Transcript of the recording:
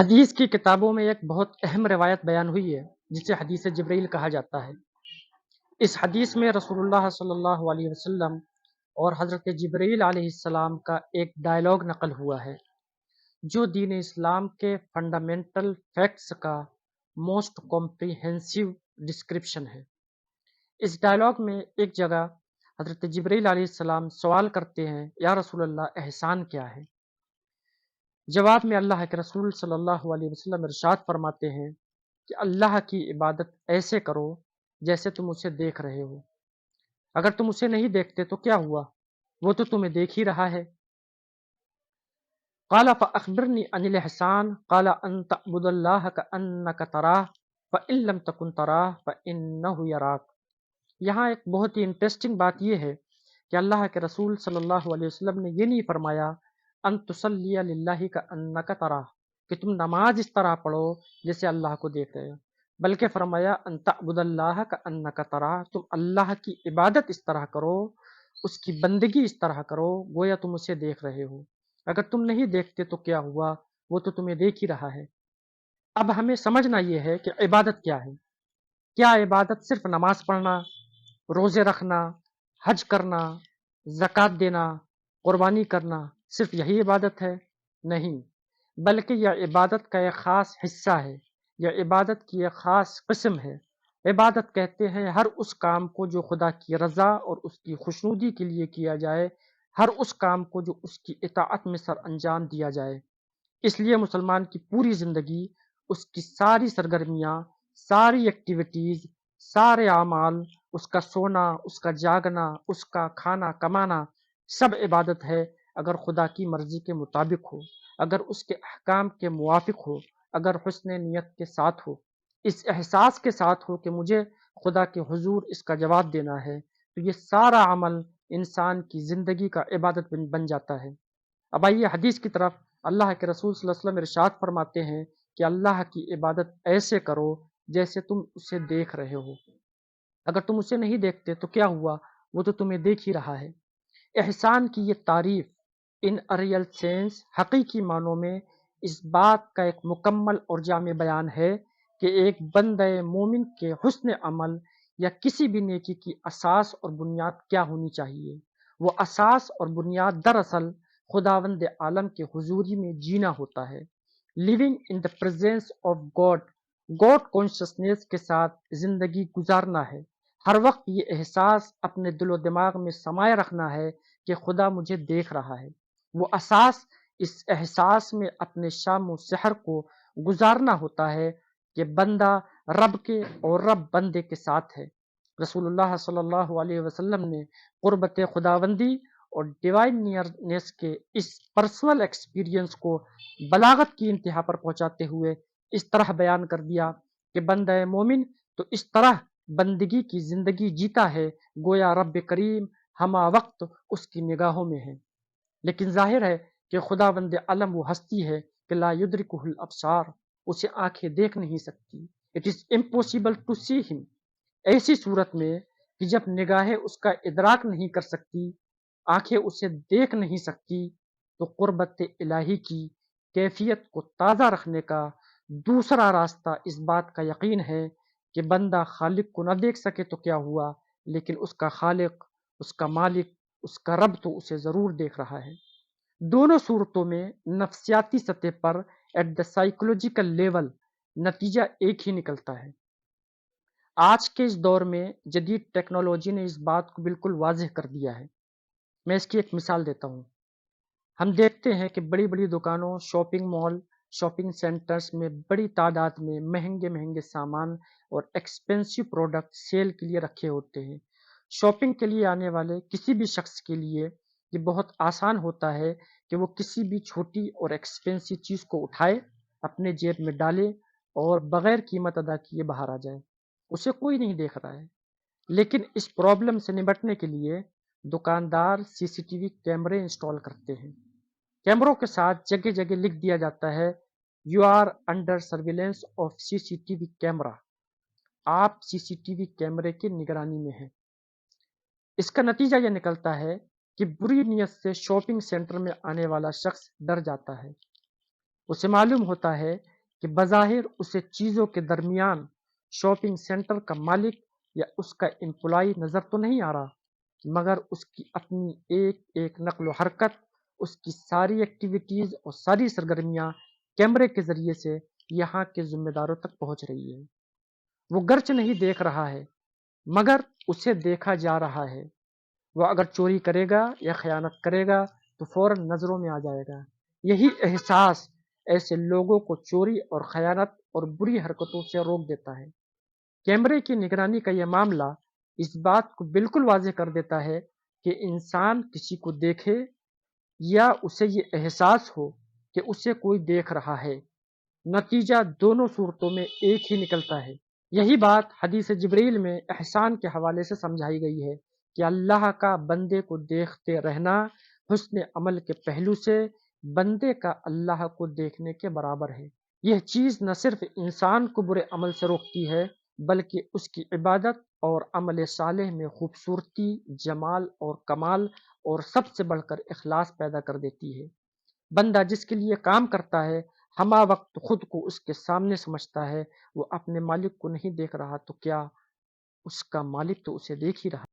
حدیث کی کتابوں میں ایک بہت اہم روایت بیان ہوئی ہے جسے حدیث جبرائیل کہا جاتا ہے۔ اس حدیث میں رسول اللہ صلی اللہ علیہ وسلم اور حضرت جبرائیل علیہ السلام کا ایک ڈائلاگ نقل ہوا ہے جو دین اسلام کے فنڈامنٹل فیکٹس کا موسٹ کمپریہنسو ڈسکرپشن ہے۔ اس ڈائلاگ میں ایک جگہ حضرت جبرائیل علیہ السلام سوال کرتے ہیں، یا رسول اللہ احسان کیا ہے؟ جواب میں اللہ کے رسول صلی اللہ علیہ وسلم ارشاد فرماتے ہیں کہ اللہ کی عبادت ایسے کرو جیسے تم اسے دیکھ رہے ہو۔ اگر تم اسے نہیں دیکھتے تو کیا ہوا؟ وہ تو تمہیں دیکھ ہی رہا ہے۔ قال فاخبرنی عن الاحسان قال ان تعبد اللہ کانک تراہ فان لم تکن تراہ فانہ یراک۔ یہاں ایک بہت ہی انٹرسٹنگ بات یہ ہے کہ اللہ کے رسول صلی اللہ علیہ وسلم نے یہ نہیں فرمایا ان تصلی للہ کانک تراہ کہ تم نماز اس طرح پڑھو جیسے اللہ کو دیکھ رہے ہو، بلکہ فرمایا ان تعبد اللہ کانک تراہ، تم اللہ کی عبادت اس طرح کرو، اس کی بندگی اس طرح کرو گویا تم اسے دیکھ رہے ہو۔ اگر تم نہیں دیکھتے تو کیا ہوا؟ وہ تو تمہیں دیکھ ہی رہا ہے۔ اب ہمیں سمجھنا یہ ہے کہ عبادت کیا ہے۔ کیا عبادت صرف نماز پڑھنا، روزے رکھنا، حج کرنا، زکوٰۃ دینا، قربانی کرنا، صرف یہی عبادت ہے؟ نہیں، بلکہ یہ عبادت کا ایک خاص حصہ ہے، یہ عبادت کی ایک خاص قسم ہے۔ عبادت کہتے ہیں ہر اس کام کو جو خدا کی رضا اور اس کی خوشنودی کے لیے کیا جائے، ہر اس کام کو جو اس کی اطاعت میں سر انجام دیا جائے۔ اس لیے مسلمان کی پوری زندگی، اس کی ساری سرگرمیاں، ساری ایکٹیویٹیز، سارے اعمال، اس کا سونا، اس کا جاگنا، اس کا کھانا کمانا، سب عبادت ہے اگر خدا کی مرضی کے مطابق ہو، اگر اس کے احکام کے موافق ہو، اگر حسن نیت کے ساتھ ہو، اس احساس کے ساتھ ہو کہ مجھے خدا کے حضور اس کا جواب دینا ہے، تو یہ سارا عمل انسان کی زندگی کا عبادت بن جاتا ہے۔ اب آئیے حدیث کی طرف۔ اللہ کے رسول صلی اللہ علیہ وسلم ارشاد فرماتے ہیں کہ اللہ کی عبادت ایسے کرو جیسے تم اسے دیکھ رہے ہو۔ اگر تم اسے نہیں دیکھتے تو کیا ہوا؟ وہ تو تمہیں دیکھ ہی رہا ہے۔ احسان کی یہ تعریف ان ریئل سینس، حقیقی معنوں میں، اس بات کا ایک مکمل اور جامع بیان ہے کہ ایک بندہ مومن کے حسن عمل یا کسی بھی نیکی کی اساس اور بنیاد کیا ہونی چاہیے۔ وہ اساس اور بنیاد دراصل خداوند عالم کے حضوری میں جینا ہوتا ہے، living in the presence of God, God consciousness کے ساتھ زندگی گزارنا ہے۔ ہر وقت یہ احساس اپنے دل و دماغ میں سمائے رکھنا ہے کہ خدا مجھے دیکھ رہا ہے۔ وہ اساس، اس احساس میں اپنے شام و سحر کو گزارنا ہوتا ہے کہ بندہ رب کے اور رب بندے کے ساتھ ہے۔ رسول اللہ صلی اللہ علیہ وسلم نے قربت خداوندی اور ڈیوائن نیئرنیس کے اس پرسنل ایکسپیرینس کو بلاغت کی انتہا پر پہنچاتے ہوئے اس طرح بیان کر دیا کہ بندہ مومن تو اس طرح بندگی کی زندگی جیتا ہے گویا رب کریم ہمہ وقت اس کی نگاہوں میں ہے۔ لیکن ظاہر ہے کہ خداوند عالم وہ ہستی ہے کہ لا یدرکہ الابصار، اسے آنکھیں دیکھ نہیں سکتی۔ اٹ از امپوسیبل ٹو سی ہم۔ ایسی صورت میں کہ جب نگاہیں اس کا ادراک نہیں کر سکتی، آنکھیں اسے دیکھ نہیں سکتی، تو قربت الہی کی کیفیت کو تازہ رکھنے کا دوسرا راستہ اس بات کا یقین ہے کہ بندہ خالق کو نہ دیکھ سکے تو کیا ہوا، لیکن اس کا خالق، اس کا مالک، اس کا رب تو اسے ضرور دیکھ رہا ہے۔ دونوں صورتوں میں نفسیاتی سطح پر ایٹ دا سائیکولوجیکل لیول نتیجہ ایک ہی نکلتا ہے۔ آج کے اس دور میں جدید ٹیکنالوجی نے اس بات کو بالکل واضح کر دیا ہے۔ میں اس کی ایک مثال دیتا ہوں۔ ہم دیکھتے ہیں کہ بڑی بڑی دکانوں، شاپنگ مال، شاپنگ سینٹرز میں بڑی تعداد میں مہنگے مہنگے سامان اور ایکسپینسو پروڈکٹ سیل کے لیے رکھے ہوتے ہیں۔ شاپنگ کے لیے آنے والے کسی بھی شخص کے لیے یہ بہت آسان ہوتا ہے کہ وہ کسی بھی چھوٹی اور ایکسپینسو چیز کو اٹھائے، اپنے جیب میں ڈالے اور بغیر قیمت ادا کیے باہر آ جائے۔ اسے کوئی نہیں دیکھ رہا ہے۔ لیکن اس پرابلم سے نمٹنے کے لیے دکاندار سی سی ٹی وی کیمرے انسٹال کرتے ہیں۔ کیمروں کے ساتھ جگہ جگہ لکھ دیا جاتا ہے you are under surveillance of C C T V camera, آپ سی سی ٹی وی کیمرے کی نگرانی میں ہیں۔ اس کا نتیجہ یہ نکلتا ہے کہ بری نیت سے شاپنگ سینٹر میں آنے والا شخص ڈر جاتا ہے۔ اسے معلوم ہوتا ہے کہ بظاہر اسے چیزوں کے درمیان شاپنگ سینٹر کا مالک یا اس کا امپلائی نظر تو نہیں آ رہا، مگر اس کی اپنی ایک ایک نقل و حرکت، اس کی ساری ایکٹیویٹیز اور ساری سرگرمیاں کیمرے کے ذریعے سے یہاں کے ذمہ داروں تک پہنچ رہی ہے۔ وہ گرچہ نہیں دیکھ رہا ہے، مگر اسے دیکھا جا رہا ہے۔ وہ اگر چوری کرے گا یا خیانت کرے گا تو فوراً نظروں میں آ جائے گا۔ یہی احساس ایسے لوگوں کو چوری اور خیانت اور بری حرکتوں سے روک دیتا ہے۔ کیمرے کی نگرانی کا یہ معاملہ اس بات کو بالکل واضح کر دیتا ہے کہ انسان کسی کو دیکھے یا اسے یہ احساس ہو کہ اسے کوئی دیکھ رہا ہے، نتیجہ دونوں صورتوں میں ایک ہی نکلتا ہے۔ یہی بات حدیث جبریل میں احسان کے حوالے سے سمجھائی گئی ہے کہ اللہ کا بندے کو دیکھتے رہنا حسن عمل کے پہلو سے بندے کا اللہ کو دیکھنے کے برابر ہے۔ یہ چیز نہ صرف انسان کو برے عمل سے روکتی ہے، بلکہ اس کی عبادت اور عمل صالح میں خوبصورتی، جمال اور کمال اور سب سے بڑھ کر اخلاص پیدا کر دیتی ہے۔ بندہ جس کے لیے کام کرتا ہے ہمہ وقت خود کو اس کے سامنے سمجھتا ہے، وہ اپنے مالک کو نہیں دیکھ رہا تو کیا اس کا مالک تو اسے دیکھ ہی رہا۔